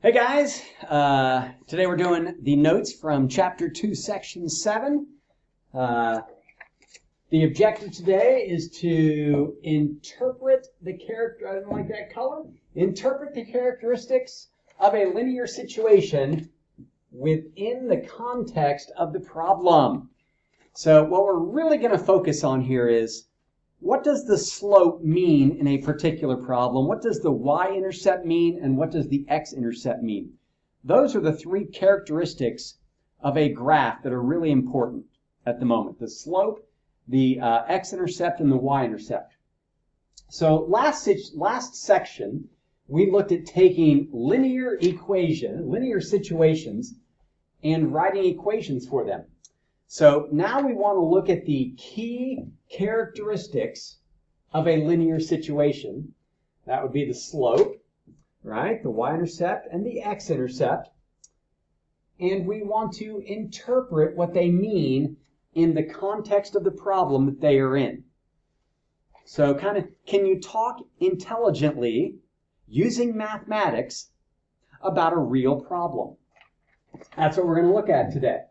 Hey guys, today we're doing the notes from Chapter 2, Section 7. The objective today is to interpret the I don't like that color. Interpret the characteristics of a linear situation within the context of the problem. So what we're really going to focus on here is, what does the slope mean in a particular problem? What does the y-intercept mean? And what does the x-intercept mean? Those are the three characteristics of a graph that are really important at the moment. The slope, the x-intercept, and the y-intercept. So last section, we looked at taking linear situations, and writing equations for them. So now we want to look at the key characteristics of a linear situation. That would be the slope, right? The y-intercept and the x-intercept. And we want to interpret what they mean in the context of the problem that they are in. So can you talk intelligently using mathematics about a real problem? That's what we're going to look at today.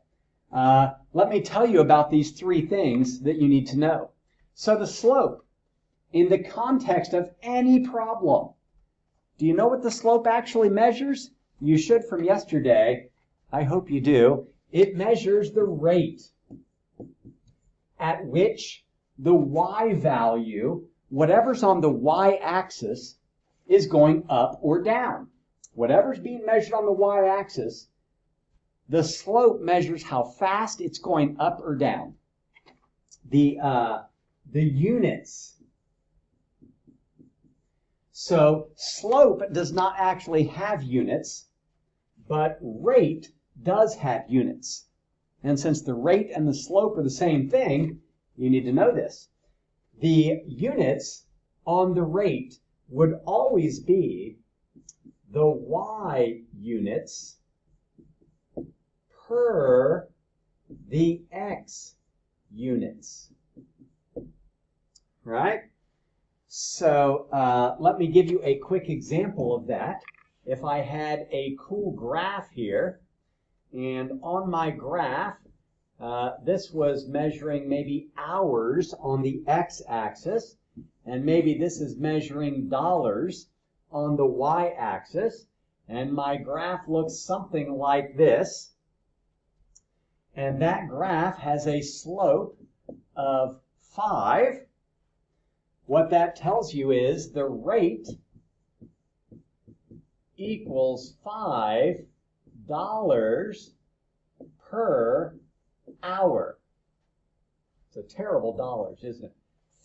Let me tell you about these three things that you need to know. So the slope, in the context of any problem. Do you know what the slope actually measures? You should from yesterday. I hope you do. It measures the rate at which the y value, whatever's on the y-axis, is going up or down. Whatever's being measured on the y-axis, the slope measures how fast it's going up or down. The units. So slope does not actually have units, but rate does have units. And since the rate and the slope are the same thing, you need to know this. The units on the rate would always be the y units per the x units, right? So let me give you a quick example of that. If I had a cool graph here, and on my graph, this was measuring maybe hours on the x-axis, and maybe this is measuring dollars on the y-axis, and my graph looks something like this. And that graph has a slope of 5. What that tells you is the rate equals $5 per hour. It's a terrible dollars, isn't it?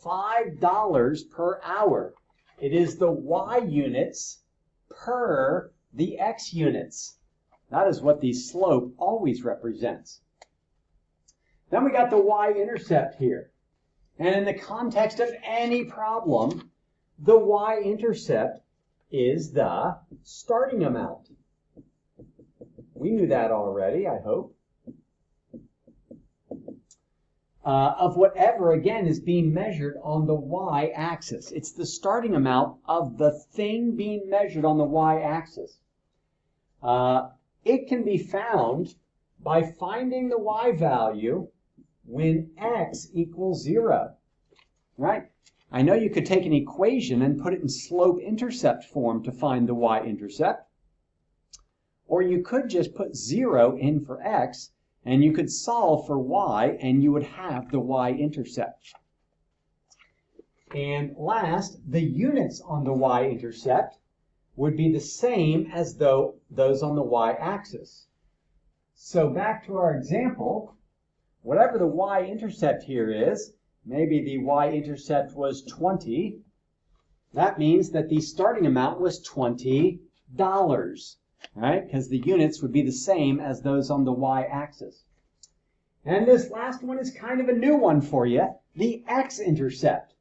$5 per hour. It is the y units per the x units. That is what the slope always represents. Then we got the y-intercept here. And in the context of any problem, the y-intercept is the starting amount. We knew that already, I hope. Of whatever, again, is being measured on the y-axis. It's the starting amount of the thing being measured on the y-axis. It can be found by finding the y value when x equals 0, right? I know you could take an equation and put it in slope-intercept form to find the y-intercept, or you could just put 0 in for x, and you could solve for y, and you would have the y-intercept. And last, the units on the y-intercept would be the same as those on the y-axis. So back to our example, whatever the y-intercept here is, maybe the y-intercept was 20, that means that the starting amount was $20, right? Because the units would be the same as those on the y-axis. And this last one is kind of a new one for you, the x-intercept.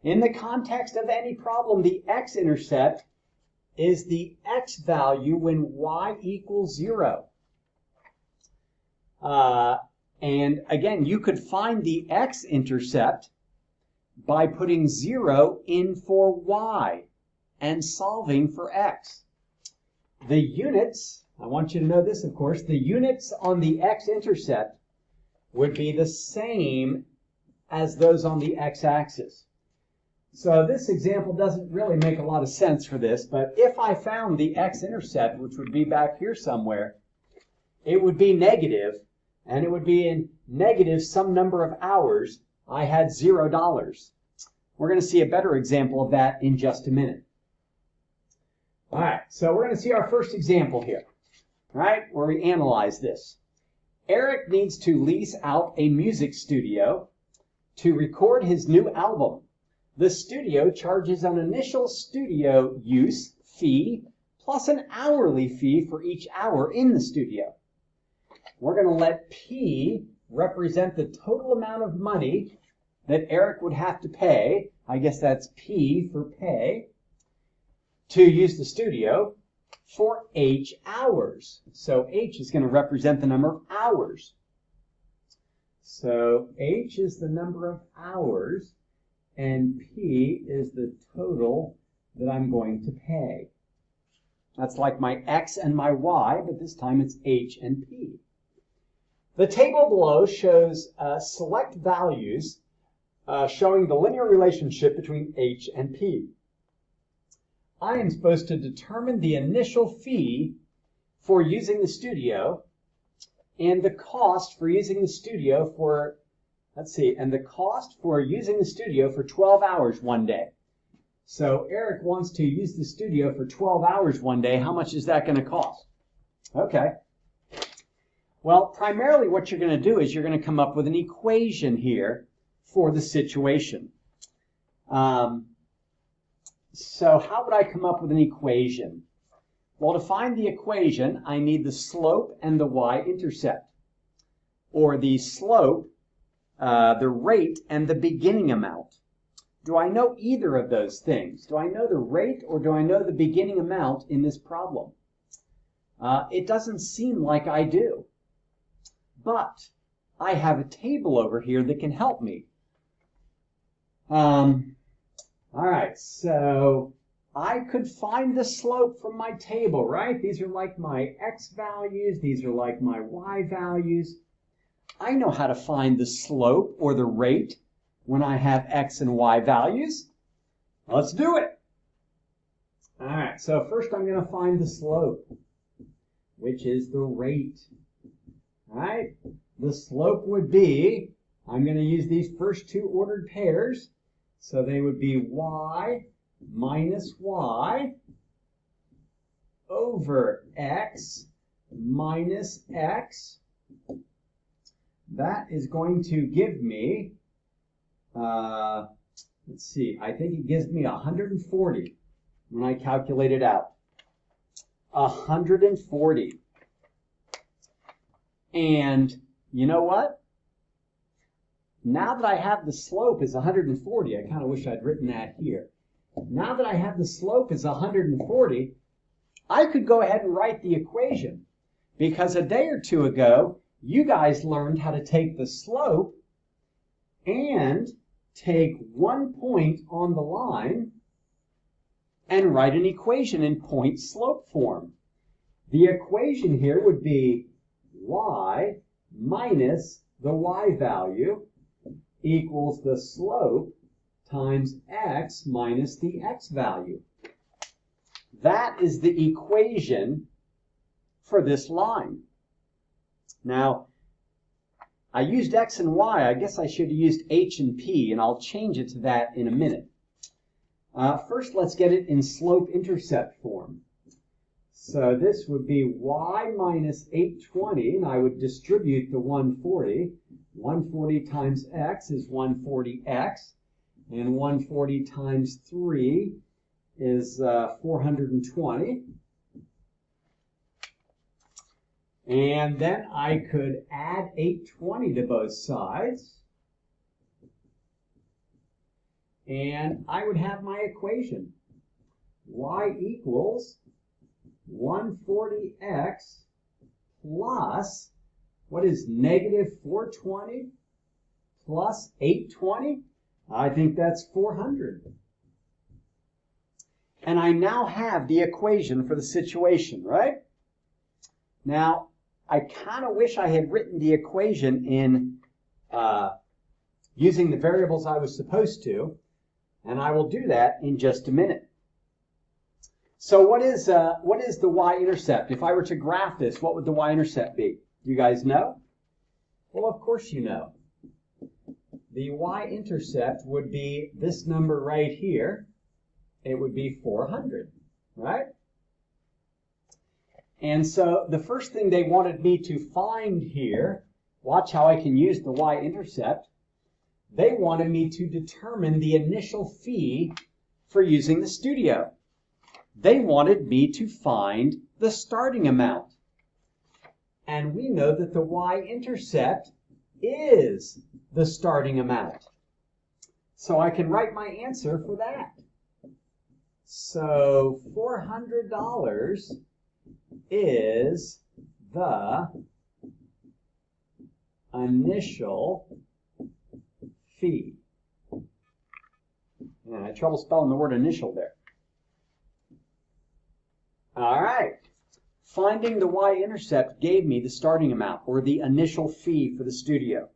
In the context of any problem, the x-intercept is the x value when y equals 0. And again, you could find the x-intercept by putting 0 in for y and solving for x. The units, I want you to know this, of course, the units on the x-intercept would be the same as those on the x-axis. So this example doesn't really make a lot of sense for this, but if I found the x-intercept, which would be back here somewhere, it would be negative, and it would be in negative some number of hours. I had $0. We're going to see a better example of that in just a minute. All right, so we're going to see our first example here, right, where we analyze this. Eric needs to lease out a music studio to record his new album. The studio charges an initial studio use fee plus an hourly fee for each hour in the studio. We're going to let P represent the total amount of money that Eric would have to pay. I guess that's P for pay, to use the studio for H hours. So H is going to represent the number of hours. So H is the number of hours, and P is the total that I'm going to pay. That's like my X and my Y, but this time it's H and P. The table below shows select values showing the linear relationship between H and P. I am supposed to determine the initial fee for using the studio and the cost for using the studio for, and the cost for using the studio for 12 hours one day. So Eric wants to use the studio for 12 hours one day. How much is that going to cost? Okay. Well, primarily what you're going to do is you're going to come up with an equation here for the situation. So how would I come up with an equation? Well, to find the equation, I need the slope and the y-intercept, or the slope, the rate, and the beginning amount. Do I know either of those things? Do I know the rate or do I know the beginning amount in this problem? It doesn't seem like I do. But I have a table over here that can help me. All right, so I could find the slope from my table, right? These are like my x values. These are like my y values. I know how to find the slope or the rate when I have x and y values. Let's do it. All right, so first I'm going to find the slope, which is the rate. All right, the slope would be, I'm going to use these first two ordered pairs, so they would be y minus y over x minus x. That is going to give me, let's see, I think it gives me 140 when I calculate it out. 140. And you know what? Now that I have the slope is 140, I kind of wish I'd written that here. Now that I have the slope is 140, I could go ahead and write the equation. Because a day or two ago, you guys learned how to take the slope and take one point on the line and write an equation in point-slope form. The equation here would be y minus the y value equals the slope times x minus the x value. That is the equation for this line. Now, I used x and y. I guess I should have used h and p, and I'll change it to that in a minute. First, let's get it in slope-intercept form. So this would be y minus 820, and I would distribute the 140. 140 times x is 140x, and 140 times 3 is 420. And then I could add 820 to both sides, and I would have my equation. Y equals 140x plus, what is negative 420 plus 820? I think that's 400. And I now have the equation for the situation, right? Now, I kind of wish I had written the equation in using the variables I was supposed to, and I will do that in just a minute. So what is the y-intercept? If I were to graph this, what would the y-intercept be? You guys know? Well, of course you know. The y-intercept would be this number right here. It would be 400, right? And so the first thing they wanted me to find here, watch how I can use the y-intercept. They wanted me to determine the initial fee for using the studio. They wanted me to find the starting amount. And we know that the y-intercept is the starting amount. So I can write my answer for that. So $400 is the initial fee. And I had trouble spelling the word initial there. All right. Finding the y-intercept gave me the starting amount, or the initial fee for the studio.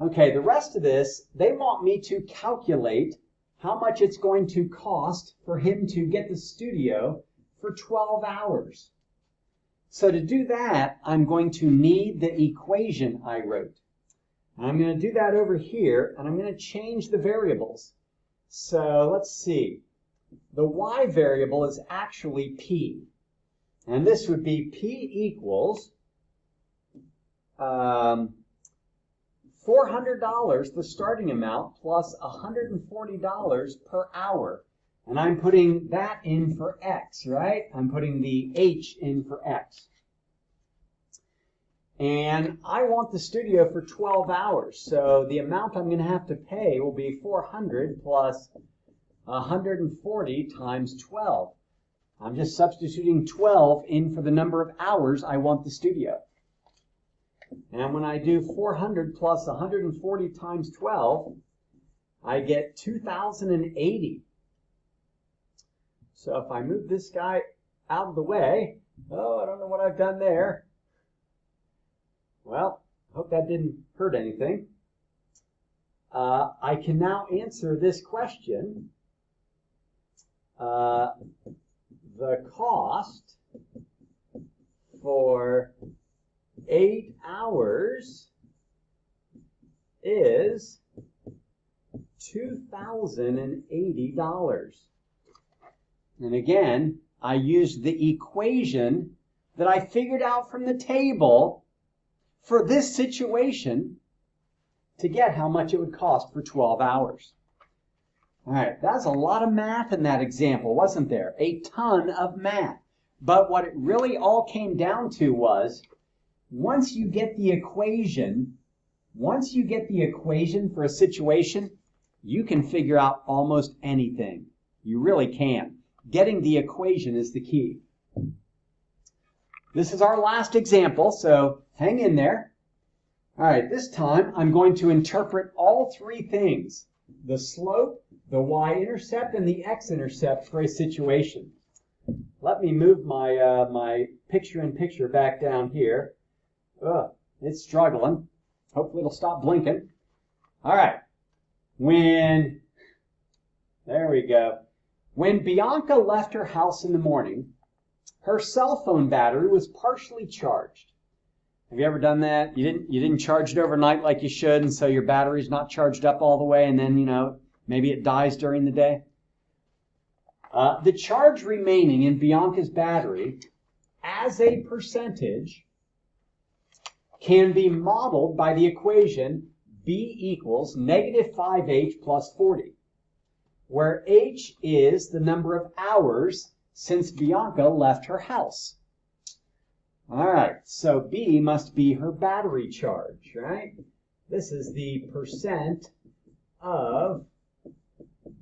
Okay, the rest of this, they want me to calculate how much it's going to cost for him to get the studio for 12 hours. So to do that, I'm going to need the equation I wrote. And I'm going to do that over here, and I'm going to change the variables. So let's see. The y variable is actually p. And this would be p equals $400, the starting amount, plus $140 per hour. And I'm putting that in for x, right? I'm putting the h in for x. And I want the studio for 12 hours. So the amount I'm going to have to pay will be 400 plus 140 times 12. I'm just substituting 12 in for the number of hours I want the studio. And when I do 400 plus 140 times 12, I get 2,080. So if I move this guy out of the way, oh, I don't know what I've done there. Well, I hope that didn't hurt anything. I can now answer this question. The cost for 8 hours is $2,080. And again, I used the equation that I figured out from the table for this situation to get how much it would cost for 12 hours. All right, that's a lot of math in that example, wasn't there? A ton of math. But what it really all came down to was, once you get the equation for a situation, you can figure out almost anything. You really can. Getting the equation is the key. This is our last example, so hang in there. All right, this time I'm going to interpret all three things: the slope, the y-intercept, and the x-intercept for a situation. Let me move my my picture-in-picture back down here. Ugh, it's struggling. Hopefully it'll stop blinking. All right. There we go. When Bianca left her house in the morning, her cell phone battery was partially charged. Have you ever done that? You didn't charge it overnight like you should, and so your battery's not charged up all the way, and then, maybe it dies during the day. The charge remaining in Bianca's battery as a percentage can be modeled by the equation B equals negative 5h plus 40, where h is the number of hours since Bianca left her house. All right, so B must be her battery charge, right? This is the percent of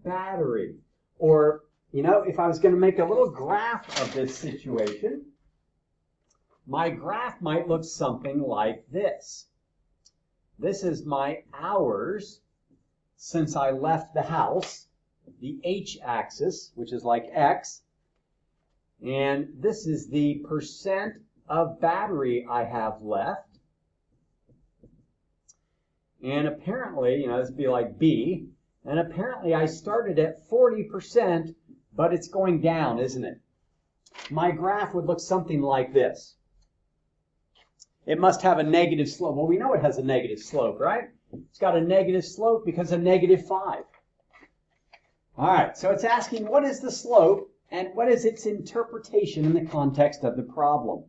battery. Or, if I was going to make a little graph of this situation, my graph might look something like this. This is my hours since I left the house. the h-axis, which is like x, and this is the percent of battery I have left. And apparently, this would be like B, and apparently I started at 40%, but it's going down, isn't it? My graph would look something like this. It must have a negative slope. Well, we know it has a negative slope, right? It's got a negative slope because of -5. All right, so it's asking what is the slope and what is its interpretation in the context of the problem?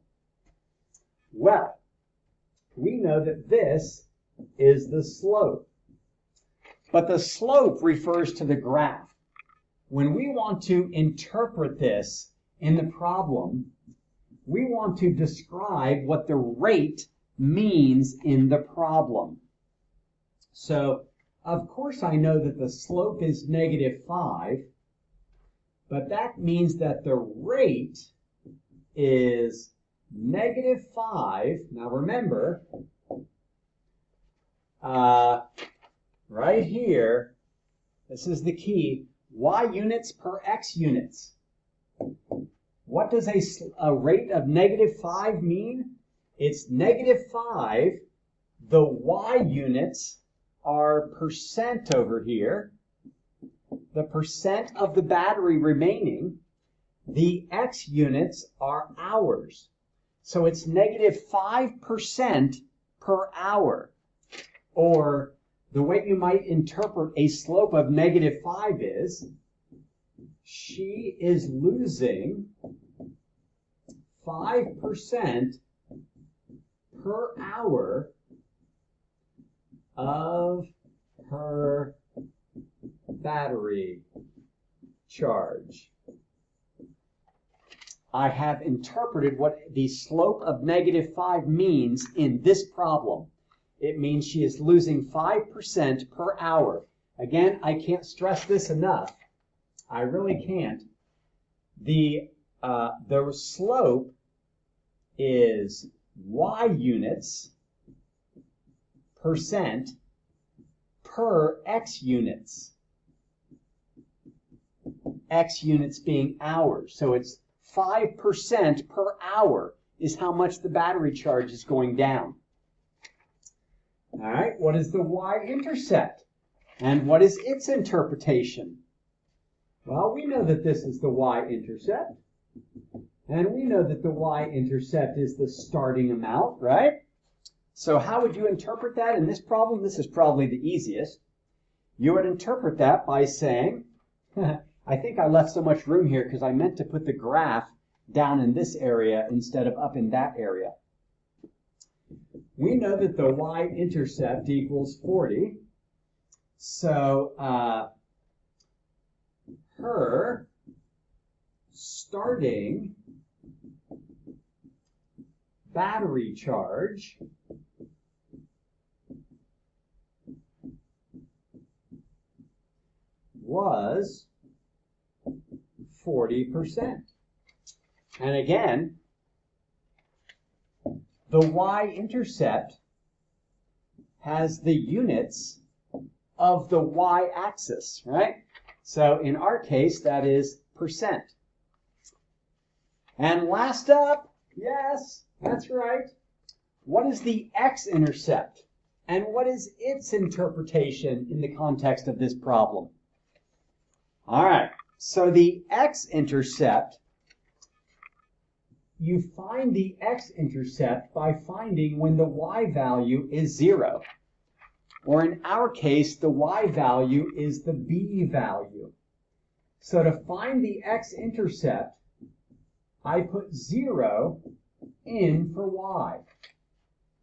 Well, we know that this is the slope. But the slope refers to the graph. When we want to interpret this in the problem, we want to describe what the rate means in the problem. So, of course, I know that the slope is -5, but that means that the rate is -5. Now remember, right here, this is the key, y units per x units. What does a rate of -5 mean? It's -5, the y units are percent over here, the percent of the battery remaining, the x units are hours. So it's -5% per hour. Or the way you might interpret a slope of -5 is, she is losing 5% per hour of her battery charge. I have interpreted what the slope of -5 means in this problem. It means she is losing 5% per hour. Again, I can't stress this enough. I really can't. The slope is y units percent per x units. X units being hours. So it's 5% per hour is how much the battery charge is going down. All right, what is the y-intercept? And what is its interpretation? Well, we know that this is the y-intercept. And we know that the y-intercept is the starting amount, right? So how would you interpret that in this problem? This is probably the easiest. You would interpret that by saying, I think I left so much room here because I meant to put the graph down in this area instead of up in that area. We know that the y-intercept equals 40. So her starting battery charge was 40%. And again, the y-intercept has the units of the y-axis, right? So in our case, that is percent. And last up, yes, that's right. What is the x-intercept? And what is its interpretation in the context of this problem? All right, so the x-intercept, you find the x-intercept by finding when the y value is 0. Or in our case, the y value is the b value. So to find the x-intercept, I put 0 in for y.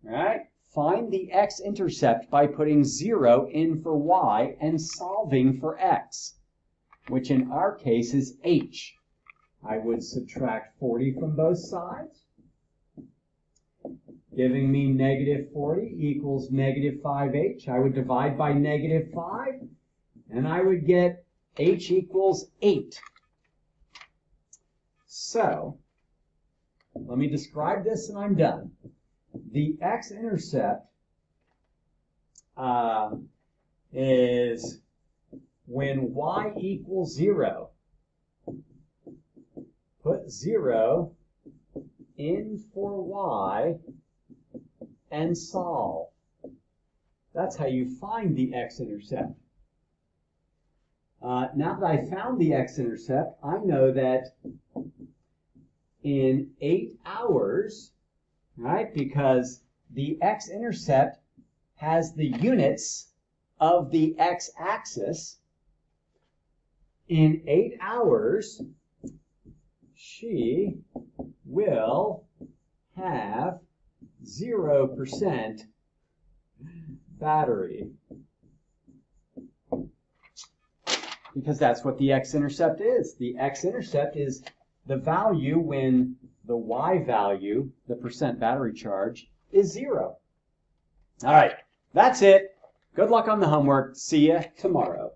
All right? Find the x-intercept by putting 0 in for y and solving for x, which in our case is h. I would subtract 40 from both sides, giving me -40 equals -5h. I would divide by -5, and I would get h equals 8. So, let me describe this and I'm done. The x-intercept is when y equals 0. Put 0 in for y and solve. That's how you find the x-intercept. Now that I found the x-intercept, I know that in 8 hours, right, because the x-intercept has the units of the x-axis, in 8 hours, she will have 0% battery. Because that's what the x-intercept is. The x-intercept is the value when the y value, the percent battery charge, is 0. All right, that's it. Good luck on the homework. See you tomorrow.